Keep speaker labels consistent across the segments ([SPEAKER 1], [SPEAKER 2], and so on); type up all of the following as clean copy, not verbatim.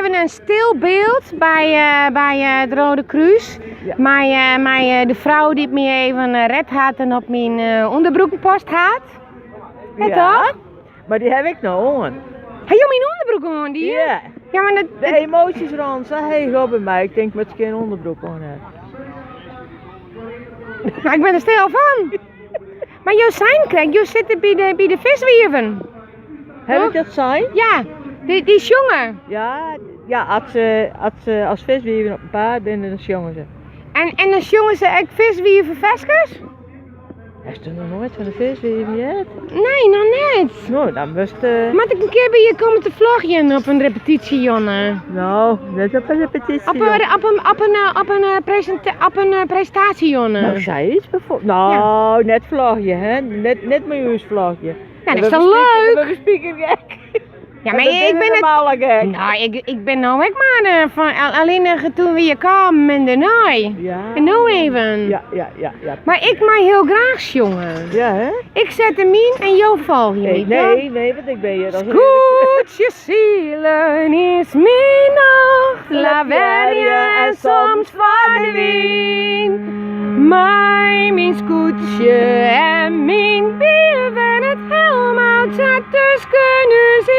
[SPEAKER 1] even een stil beeld bij het Rode Kruis.
[SPEAKER 2] Ja.
[SPEAKER 1] Met de vrouw die me even red had en op mijn onderbroekenpost had.
[SPEAKER 2] Ja,
[SPEAKER 1] Toch?
[SPEAKER 2] maar die heb ik nog aan.
[SPEAKER 1] Heb je mijn onderbroek aan die?
[SPEAKER 2] Ja.
[SPEAKER 1] Ja, maar
[SPEAKER 2] De emoties rond zo heel bij mij. Ik denk dat je geen onderbroek aan hebt.
[SPEAKER 1] Maar ik ben er stil van. Maar je zijn krijgt, je zit bij de viswieven.
[SPEAKER 2] Heb ik dat zijn?
[SPEAKER 1] Ja, die Sjonge.
[SPEAKER 2] Ja, als viswieven op een paard binnen, dan jongen ze.
[SPEAKER 1] En dan jongen ze ook viswieven vestjes?
[SPEAKER 2] Heb je nog nooit van de viswieven gehad?
[SPEAKER 1] Nee, nog niet.
[SPEAKER 2] Nou, dan moest
[SPEAKER 1] Moet ik een keer bij je komen te vloggen op een repetitie, Jonne?
[SPEAKER 2] Nou, net op een repetitie.
[SPEAKER 1] Op een presentatie, Jonne.
[SPEAKER 2] Nou, zei iets bijvoorbeeld. Nou, net vlogje, hè? Net mijn huis vlogje.
[SPEAKER 1] Ja, dat is toch leuk?
[SPEAKER 2] We spieken gek.
[SPEAKER 1] Ja, maar ik ben het...
[SPEAKER 2] gek.
[SPEAKER 1] Nou, ik ben nou ook maar alleen toen we hier kwamen en daarna.
[SPEAKER 2] Ja.
[SPEAKER 1] En nou even.
[SPEAKER 2] Ja.
[SPEAKER 1] Maar ik mag heel graag jongen.
[SPEAKER 2] Ja, hè?
[SPEAKER 1] Ik zet hem in en jou volg je niet.
[SPEAKER 2] Nee, want ik ben hier als
[SPEAKER 1] Skûtsjesilen Sneek, lawaai en soms van de wind. Mijn Skûtsje en mijn wieven het helemaal zat dus kunnen zien.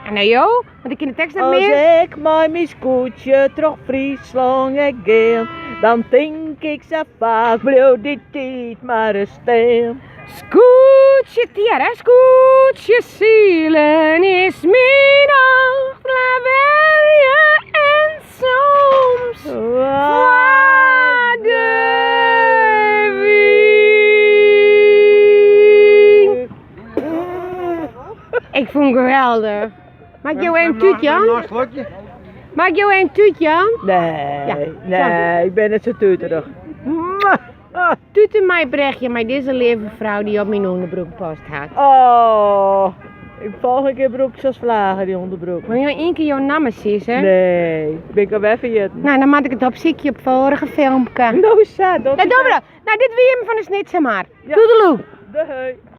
[SPEAKER 1] En nou joh, want ik in de tekst heb meer.
[SPEAKER 2] Als ik mijn Skûtsje terug Friesland ga, dan denk ik zo vaak, bleef dit tijd maar een stil.
[SPEAKER 1] Skûtsjesilen Sneek, lawaai en soms van de wind. Ik vond het geweldig. Maak jou een tuutje aan? Maak jou een tuutje aan?
[SPEAKER 2] Nee, ik ben net zo tuterig.
[SPEAKER 1] Tuuten mij brengt met deze lieve vrouw die op mijn onderbroekpost had.
[SPEAKER 2] Oh, ik volgende keer broek zoals vlagen, die onderbroek.
[SPEAKER 1] Wil je één keer jouw naam zien, hè?
[SPEAKER 2] Nee, ben ik al even vergeten.
[SPEAKER 1] Nou, dan maak ik het op ziekje op vorige filmpje.
[SPEAKER 2] Nou, is dat.
[SPEAKER 1] Nou, dit weer hem van de snit, zeg maar.
[SPEAKER 2] Ja.
[SPEAKER 1] Toedeloe.
[SPEAKER 2] Doei.